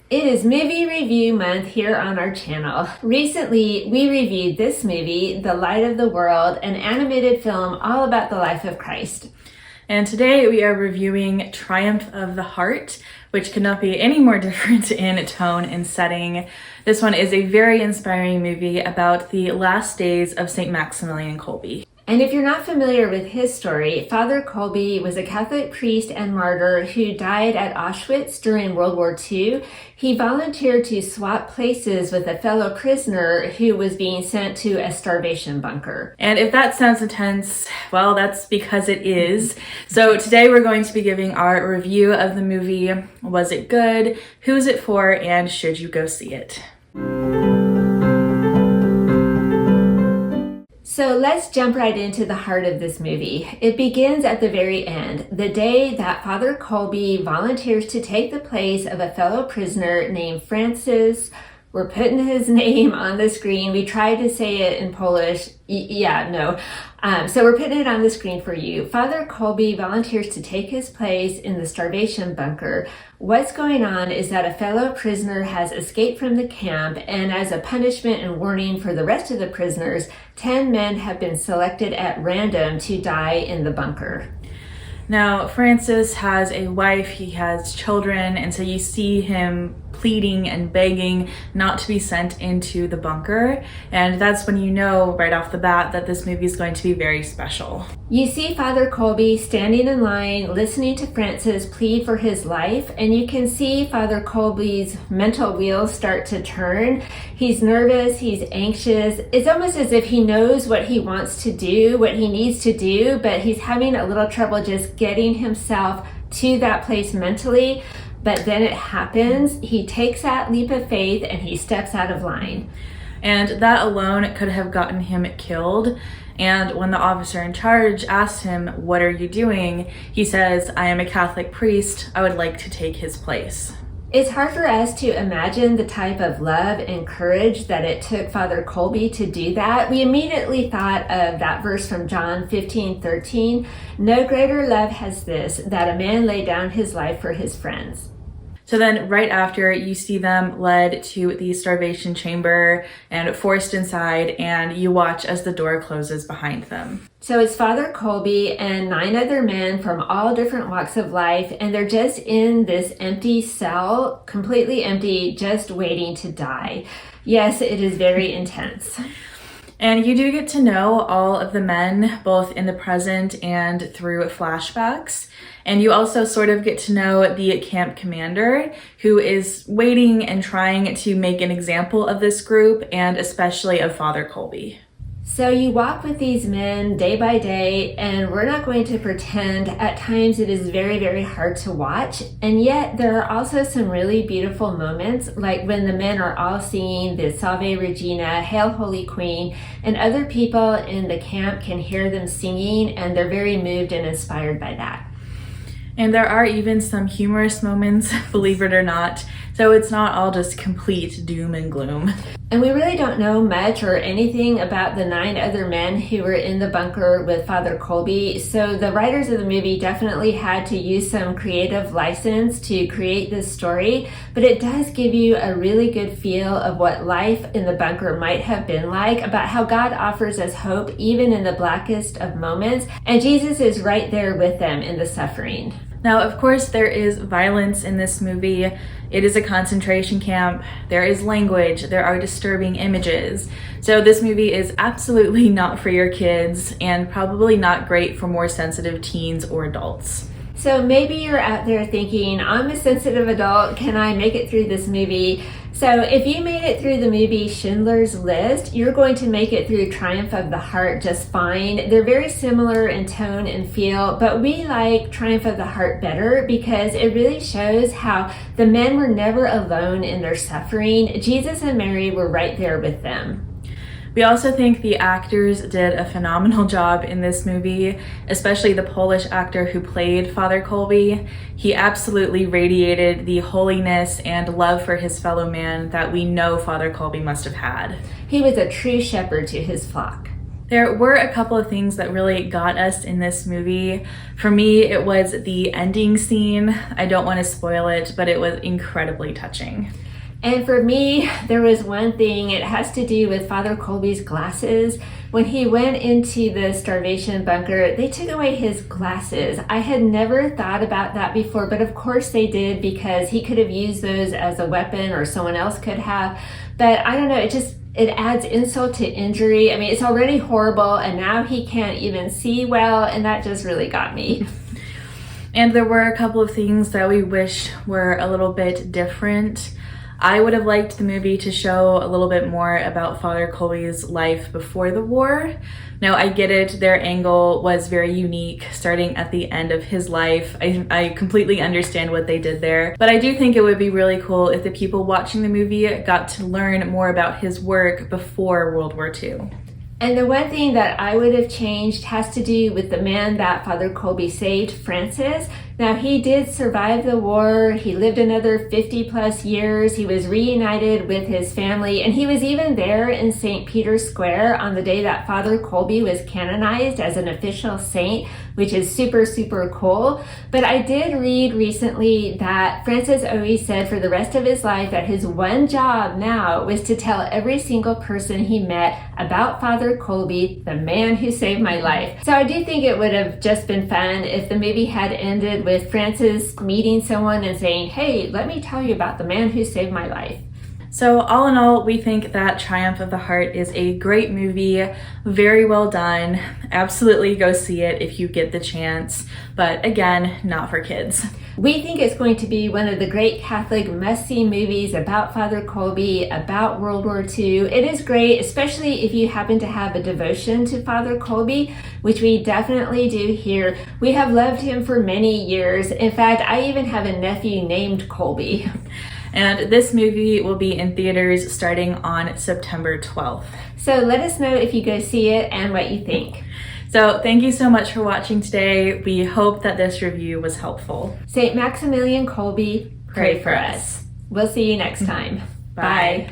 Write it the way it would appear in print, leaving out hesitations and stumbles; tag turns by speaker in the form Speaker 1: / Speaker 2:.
Speaker 1: It is movie review month here on our channel. Recently, we reviewed this movie, The Light of the World, an animated film all about the life of Christ.
Speaker 2: And today we are reviewing Triumph of the Heart, which could not be any more different in tone and setting. This one is a very inspiring movie about the last days of St. Maximilian Kolbe.
Speaker 1: And if you're not familiar with his story, Father Kolbe was a Catholic priest and martyr who died at Auschwitz during World War II. He volunteered to swap places with a fellow prisoner who was being sent to a starvation bunker.
Speaker 2: And if that sounds intense, well, that's because it is. So today we're going to be giving our review of the movie. Was it good? Who's it for? And should you go see it?
Speaker 1: So let's jump right into the heart of this movie. It begins at the very end, the day that Father Kolbe volunteers to take the place of a fellow prisoner named Francis. We're putting his name on the screen. We tried to say it in Polish. So we're putting it on the screen for you. Father Kolbe volunteers to take his place in the starvation bunker. What's going on is that a fellow prisoner has escaped from the camp, and as a punishment and warning for the rest of the prisoners, 10 men have been selected at random to die in the bunker.
Speaker 2: Now, Francis has a wife, he has children, and so you see him pleading and begging not to be sent into the bunker. And that's when you know right off the bat that this movie is going to be very special.
Speaker 1: You see Father Kolbe standing in line, listening to Francis plead for his life, and you can see Father Kolbe's mental wheels start to turn. He's nervous, he's anxious. It's almost as if he knows what he wants to do, what he needs to do, but he's having a little trouble just getting himself to that place mentally. But then it happens. He takes that leap of faith and he steps out of line.
Speaker 2: And that alone could have gotten him killed. And when the officer in charge asks him, "What are you doing?" he says, "I am a Catholic priest. I would like to take his place."
Speaker 1: It's hard for us to imagine the type of love and courage that it took Father Kolbe to do that. We immediately thought of that verse from John 15:13. No greater love has this, that a man lay down his life for his friends.
Speaker 2: So then right after, you see them led to the starvation chamber and forced inside, and you watch as the door closes behind them.
Speaker 1: So it's Father Kolbe and 9 other men from all different walks of life, and they're just in this empty cell, completely empty, just waiting to die. Yes, it is very intense.
Speaker 2: And you do get to know all of the men, both in the present and through flashbacks. And you also sort of get to know the camp commander, who is waiting and trying to make an example of this group, and especially of Father Kolbe.
Speaker 1: So you walk with these men day by day, and we're not going to pretend at times it is very, very hard to watch. And yet there are also some really beautiful moments, like when the men are all singing the Salve Regina, Hail Holy Queen, and other people in the camp can hear them singing, and they're very moved and inspired by that.
Speaker 2: And there are even some humorous moments, believe it or not. So it's not all just complete doom and gloom.
Speaker 1: And we really don't know much or anything about the 9 other men who were in the bunker with Father Kolbe. So the writers of the movie definitely had to use some creative license to create this story. But it does give you a really good feel of what life in the bunker might have been like, about how God offers us hope even in the blackest of moments. And Jesus is right there with them in the suffering.
Speaker 2: Now, of course, there is violence in this movie. It is a concentration camp. There is language. There are disturbing images. So this movie is absolutely not for your kids, and probably not great for more sensitive teens or adults.
Speaker 1: So maybe you're out there thinking, I'm a sensitive adult, can I make it through this movie? So if you made it through the movie Schindler's List, you're going to make it through Triumph of the Heart just fine. They're very similar in tone and feel, but we like Triumph of the Heart better because it really shows how the men were never alone in their suffering. Jesus and Mary were right there with them.
Speaker 2: We also think the actors did a phenomenal job in this movie, especially the Polish actor who played Father Kolbe. He absolutely radiated the holiness and love for his fellow man that we know Father Kolbe must have had.
Speaker 1: He was a true shepherd to his flock.
Speaker 2: There were a couple of things that really got us in this movie. For me, it was the ending scene. I don't want to spoil it, but it was incredibly touching.
Speaker 1: And for me, there was one thing. It has to do with Father Kolbe's glasses. When he went into the starvation bunker, they took away his glasses. I had never thought about that before, but of course they did, because he could have used those as a weapon, or someone else could have. But I don't know, it adds insult to injury. I mean, it's already horrible, and now he can't even see well, and that just really got me.
Speaker 2: And there were a couple of things that we wish were a little bit different. I would have liked the movie to show a little bit more about Father Kolbe's life before the war. Now, I get it, their angle was very unique, starting at the end of his life. I completely understand what they did there, but I do think it would be really cool if the people watching the movie got to learn more about his work before World War II.
Speaker 1: And the one thing that I would have changed has to do with the man that Father Kolbe saved, Francis. Now, he did survive the war. He lived another 50 plus years. He was reunited with his family, and he was even there in St. Peter's Square on the day that Father Kolbe was canonized as an official saint, which is super, super cool. But I did read recently that Francis always said for the rest of his life that his one job now was to tell every single person he met about Father Kolbe, the man who saved my life. So I do think it would have just been fun if the movie had ended with Francis meeting someone and saying, "Hey, let me tell you about the man who saved my life."
Speaker 2: So all in all, we think that Triumph of the Heart is a great movie, very well done. Absolutely go see it if you get the chance, but again, not for kids.
Speaker 1: We think it's going to be one of the great Catholic must-see movies about Father Kolbe, about World War II. It is great, especially if you happen to have a devotion to Father Kolbe, which we definitely do here. We have loved him for many years. In fact, I even have a nephew named Kolbe.
Speaker 2: And this movie will be in theaters starting on September 12th.
Speaker 1: So let us know if you go see it and what you think.
Speaker 2: So thank you so much for watching today. We hope that this review was helpful.
Speaker 1: St. Maximilian Kolbe, pray for us. We'll see you next time. Bye.